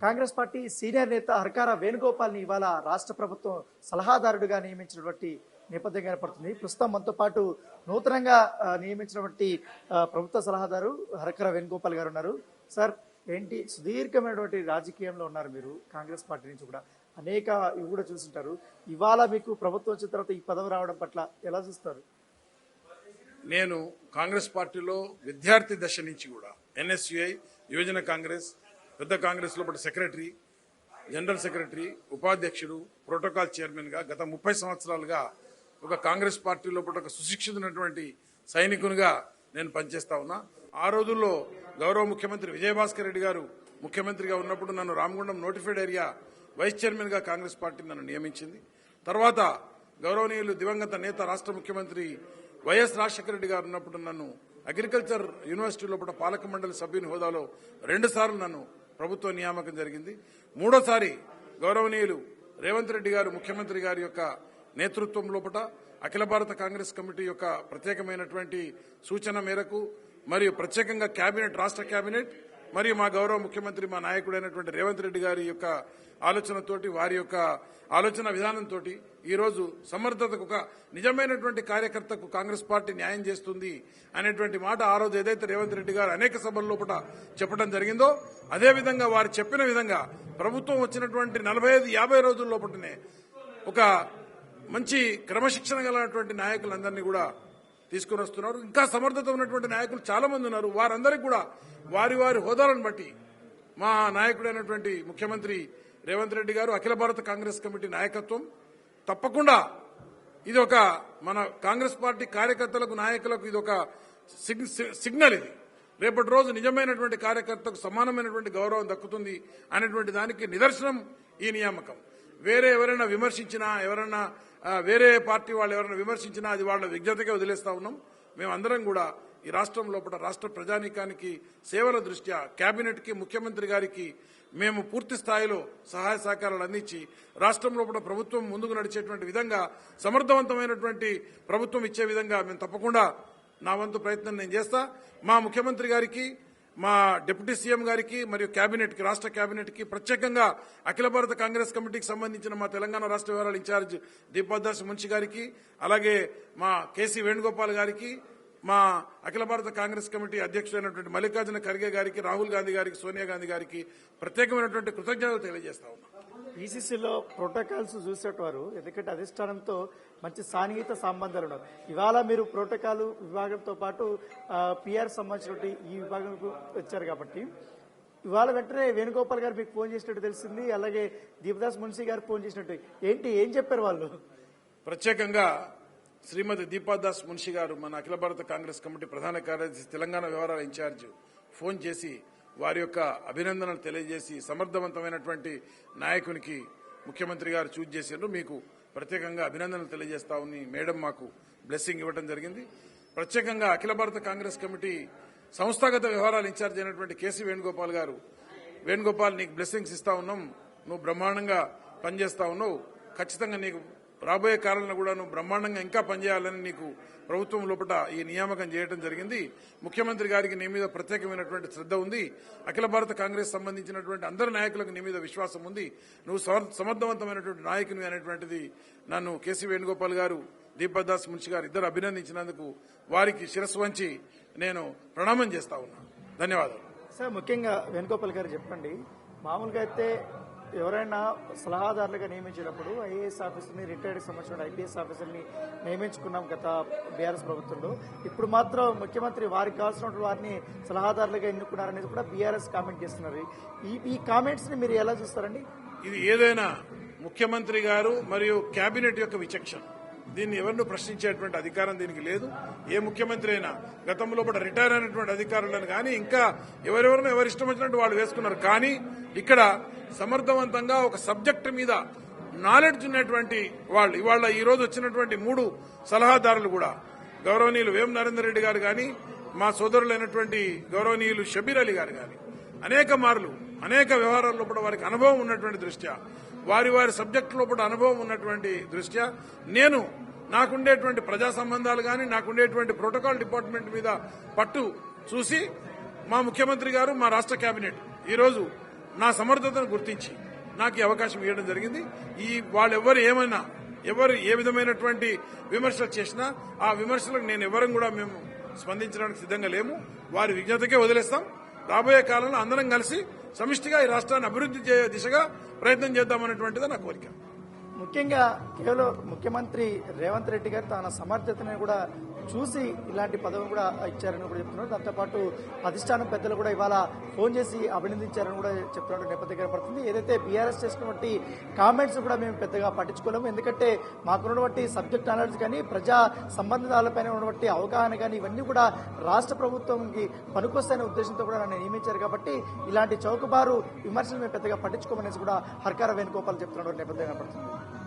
Congress party senior నేత హర్కార వేణుగోపాల్ని ఇవాళ రాష్ట్ర ప్రభుత్వం సలహాదారుడిగా నియమించినటువంటి నేపథ్యం కనపడుతుంది. ప్రస్తుతం మనతో పాటు నూతనంగా నియమించినటువంటి ప్రభుత్వ సలహాదారు హర్కార వేణుగోపాల్ గారు ఉన్నారు. సార్, ఏంటి సుదీర్ఘమైనటువంటి రాజకీయంలో ఉన్నారు మీరు, కాంగ్రెస్ పార్టీ నుంచి కూడా అనేక ఇవి కూడా చూస్తుంటారు. ఇవాళ మీకు ప్రభుత్వం వచ్చిన తర్వాత ఈ పదవి రావడం పట్ల ఎలా చూస్తారు? నేను కాంగ్రెస్ పార్టీలో విద్యార్థి దశ నుంచి కూడా ఎన్ఎస్యుఐ, యువజన కాంగ్రెస్, పెద్ద కాంగ్రెస్ లోపల సెక్రటరీ, జనరల్ సెక్రటరీ, ఉపాధ్యక్షుడు, ప్రోటోకాల్ చైర్మన్గా గత 30 సంవత్సరాలుగా ఒక కాంగ్రెస్ పార్టీ లోపల ఒక సుశిక్షితున్నటువంటి సైనికునిగా నేను పనిచేస్తా ఉన్నా. ఆ రోజుల్లో గౌరవ ముఖ్యమంత్రి విజయభాస్కర్ రెడ్డి గారు ముఖ్యమంత్రిగా ఉన్నప్పుడు నన్ను రామగుండం నోటిఫైడ్ ఏరియా వైస్ చైర్మన్గా కాంగ్రెస్ పార్టీ నన్ను నియమించింది. తర్వాత గౌరవనీయులు దివంగత నేత రాష్ట్ర ముఖ్యమంత్రి వైఎస్ రాజశేఖర రెడ్డి గారు ఉన్నప్పుడు నన్ను అగ్రికల్చర్ యూనివర్సిటీ లోపల పాలక మండలి సభ్యుని హోదాలో 2 సార్లు నన్ను ప్రభుత్వ నియామకం జరిగింది. 3వసారి గౌరవనీయులు రేవంత్ రెడ్డి గారు ముఖ్యమంత్రి గారి యొక్క నేతృత్వం లోపల అఖిల భారత కాంగ్రెస్ కమిటీ యొక్క ప్రత్యేకమైనటువంటి సూచన మేరకు మరియు ప్రత్యేకంగా కేబినెట్, రాష్ట్ర కేబినెట్ మరియు మా గౌరవ ముఖ్యమంత్రి, మా నాయకుడైనటువంటి రేవంత్ రెడ్డి గారి యొక్క ఆలోచనతోటి, వారి యొక్క ఆలోచన విధానంతో ఈరోజు సమర్థతకు, ఒక నిజమైనటువంటి కార్యకర్తకు కాంగ్రెస్ పార్టీ న్యాయం చేస్తుంది అనేటువంటి మాట ఆ రోజు ఏదైతే రేవంత్ రెడ్డి గారు అనేక సభల లోపల చెప్పడం జరిగిందో, అదేవిధంగా వారు చెప్పిన విధంగా ప్రభుత్వం వచ్చినటువంటి 45-50 రోజుల లోపలనే ఒక మంచి క్రమశిక్షణ గలటువంటి నాయకులందరినీ కూడా తీసుకుని వస్తున్నారు. ఇంకా సమర్థత ఉన్నటువంటి నాయకులు చాలా మంది ఉన్నారు. వారందరికీ కూడా వారి వారి హోదాలను బట్టి మా నాయకుడైనటువంటి ముఖ్యమంత్రి రేవంత్ రెడ్డి గారు, అఖిల భారత కాంగ్రెస్ కమిటీ నాయకత్వం తప్పకుండా ఇది ఒక మన కాంగ్రెస్ పార్టీ కార్యకర్తలకు, నాయకులకు ఇది ఒక సిగ్నల్. ఇది రేపటి రోజు నిజమైనటువంటి కార్యకర్తకు సమానమైనటువంటి గౌరవం దక్కుతుంది అనేటువంటి దానికి నిదర్శనం ఈ నియామకం. వేరే ఎవరైనా విమర్శించినా, ఎవరైనా వేరే పార్టీ వాళ్ళు ఎవరైనా విమర్శించినా అది వాళ్ళ విజ్ఞతగా వదిలేస్తా ఉన్నాం. మేమందరం కూడా ఈ రాష్ట్రం లోపల రాష్ట్ర ప్రజానీకానికి సేవల దృష్ట్యా కేబినెట్కి, ముఖ్యమంత్రి గారికి మేము పూర్తి స్థాయిలో సహాయ సహకారాలు అందించి రాష్ట్రం లోపల ప్రభుత్వం ముందుకు నడిచేటువంటి విధంగా, సమర్థవంతమైనటువంటి ప్రభుత్వం ఇచ్చే విధంగా మేము తప్పకుండా నా వంతు ప్రయత్నం నేను చేస్తా. మా ముఖ్యమంత్రి గారికి, మా డిప్యూటీ సీఎం గారికి మరియు కేబినెట్కి, రాష్ట్ర కేబినెట్కి, ప్రత్యేకంగా అఖిల భారత కాంగ్రెస్ కమిటీకి సంబంధించిన మా తెలంగాణ రాష్ట్ర వ్యవహారాల ఇన్ఛార్జ్ దీపాదాస్ మున్షి గారికి, అలాగే మా కేసీ వేణుగోపాల్ గారికి, మా అఖిల భారత కాంగ్రెస్ కమిటీ అధ్యక్షుడైనటువంటి మల్లికార్జున ఖర్గే గారికి, రాహుల్ గాంధీ గారికి, సోనియా గాంధీ గారికి ప్రత్యేకమైనటువంటి కృతజ్ఞతలు తెలియజేస్తా ఉన్నాం. ఈసీసీలో ప్రోటోకాల్స్ చూసేటవారు, ఎందుకంటే అధిష్టానంతో మంచి సాన్నిహిత సంబంధాలు ఉన్నారు. ఇవాళ మీరు ప్రోటోకాల్ విభాగంతో పాటు పిఆర్ సంబంధించినటువంటి ఈ విభాగంకు వచ్చారు కాబట్టి ఇవాళ వెంటనే వేణుగోపాల్ గారు మీకు ఫోన్ చేసినట్టు తెలిసింది. అలాగే దీపదాస్ మున్షి గారు ఫోన్ చేసినట్టు ఏం చెప్పారు వాళ్ళు? ప్రత్యేకంగా శ్రీమతి దీపాదాస్ మున్షి గారు, మన అఖిల భారత కాంగ్రెస్ కమిటీ ప్రధాన కార్యదర్శి, తెలంగాణ వ్యవహారాల ఇన్ఛార్జ్, ఫోన్ చేసి వారి యొక్క అభినందనలు తెలియజేసి, సమర్థవంతమైనటువంటి నాయకునికి ముఖ్యమంత్రి గారు చూజ్ చేశారు, మీకు ప్రత్యేకంగా అభినందనలు తెలియజేస్తా ఉంది మేడం, మాకు బ్లెస్సింగ్ ఇవ్వడం జరిగింది. ప్రత్యేకంగా అఖిల భారత కాంగ్రెస్ కమిటీ సంస్థాగత వ్యవహారాల ఇన్ఛార్జ్ అయినటువంటి కేసీ వేణుగోపాల్ గారు, వేణుగోపాల్ నీకు బ్లెస్సింగ్స్ ఇస్తా ఉన్నాం, నువ్వు బ్రహ్మాండంగా పనిచేస్తా ఉన్నావు, ఖచ్చితంగా నీకు రాబోయే కాలంలో కూడా నువ్వు బ్రహ్మాండంగా ఇంకా పనిచేయాలని నీకు ప్రభుత్వం లోపల ఈ నియామకం చేయడం జరిగింది. ముఖ్యమంత్రి గారికి నీ మీద ప్రత్యేకమైనటువంటి శ్రద్ధ ఉంది. అఖిల భారత కాంగ్రెస్ సంబంధించినటువంటి అందరి నాయకులకు నీ మీద విశ్వాసం ఉంది. నువ్వు సమర్థవంతమైనటువంటి నాయకుని అనేటువంటిది నన్ను కేసీ వేణుగోపాల్ గారు, దీపదాస్ మున్షి గారు ఇద్దరు అభినందించినందుకు వారికి శిరస్సు వంచి నేను ప్రణామం చేస్తా ఉన్నా. ధన్యవాదాలు. సార్, ముఖ్యంగా వేణుగోపాల్ గారు చెప్పండి, మామూలుగా అయితే ఎవరైనా సలహాదారులుగా నియమించినప్పుడు ఐఏఎస్ ఆఫీసర్ని, రిటైర్డ్ సంబంధించిన ఐపీఎస్ ఆఫీసర్ని నియమించుకున్నాం గత బీఆర్ఎస్ ప్రభుత్వంలో. ఇప్పుడు మాత్రం ముఖ్యమంత్రి వారికి కావాల్సిన వారిని సలహాదారులుగా ఎన్నుకున్నారనేది కూడా బీఆర్ఎస్ కామెంట్ చేస్తున్నారు. ఈ కామెంట్స్ ని మీరు ఎలా చూస్తారండి? ఇది ఏదైనా ముఖ్యమంత్రి గారు మరియు కేబినెట్ యొక్క విచక్షణ. దీన్ని ఎవరిని ప్రశ్నించేటువంటి అధికారం దీనికి లేదు. ఏ ముఖ్యమంత్రి అయినా గతంలో కూడా రిటైర్ అయినటువంటి అధికారులను కానీ ఇంకా ఎవరెవరినో ఎవరి ఇష్టం వచ్చినట్టు వాళ్ళు వేసుకున్నారు. కానీ ఇక్కడ సమర్థవంతంగా ఒక సబ్జెక్టు మీద నాలెడ్జ్ ఉన్నటువంటి వాళ్ళు ఇవాళ ఈ రోజు వచ్చినటువంటి 3 సలహాదారులు కూడా గౌరవనీయులు వేం నరేందర్ రెడ్డి గారు కానీ, మా సోదరులైనటువంటి గౌరవనీయులు షబీర్ అలీ గారు కానీ అనేక మార్లు అనేక వ్యవహారాల్లో కూడా వారికి అనుభవం ఉన్నటువంటి దృష్ట్యా, వారి వారి సబ్జెక్టు లోపల అనుభవం ఉన్నటువంటి దృష్ట్యా నేను నాకుండేటువంటి ప్రజా సంబంధాలు కానీ, నాకుండేటువంటి ప్రోటోకాల్ డిపార్ట్మెంట్ మీద పట్టు చూసి మా ముఖ్యమంత్రి గారు, మా రాష్ట్ర కేబినెట్ ఈరోజు నా సమర్థతను గుర్తించి నాకు ఈ అవకాశం ఇవ్వడం జరిగింది. వాళ్ళెవ్వరు ఏమైనా ఎవరు ఏ విధమైనటువంటి విమర్శలు చేసినా ఆ విమర్శలకు నేను ఎవరం కూడా మేము స్పందించడానికి సిద్ధంగా లేము. వారి విజ్ఞతకే వదిలేస్తాం. రాబోయే కాలంలో అందరం కలిసి సమిష్టిగా ఈ రాష్ట్రాన్ని అభివృద్ధి దిశగా ప్రయత్నం చేద్దామనేటువంటిదే నా కోరిక. ముఖ్యంగా కేవలం ముఖ్యమంత్రి రేవంత్ రెడ్డి గారు తన సమర్థతను కూడా చూసి ఇలాంటి పదవి కూడా ఇచ్చారని కూడా చెప్తున్నారు. దాంతోపాటు అధిష్టానం పెద్దలు కూడా ఇవాళ ఫోన్ చేసి అభినందించారని కూడా చెప్తున్నట్టు నేపథ్యం కనపడుతుంది. ఏదైతే బీఆర్ఎస్ చేసినటువంటి కామెంట్స్ కూడా మేము పెద్దగా పట్టించుకోలేము, ఎందుకంటే మాకున్నటువంటి సబ్జెక్ట్ నాలెడ్జ్ కానీ ప్రజా సంబంధాలపైన ఉన్నటువంటి అవగాహన కానీ ఇవన్నీ కూడా రాష్ట్ర ప్రభుత్వంకి పనికొస్తాయనే ఉద్దేశంతో కూడా నన్ను నియమించారు. కాబట్టి ఇలాంటి చౌకబారు విమర్శలు మేము పెద్దగా పట్టించుకోమనేసి కూడా హర్కార వేణుగోపాల్ చెప్తున్నట్టు నేపథ్యం కనపడుతుంది.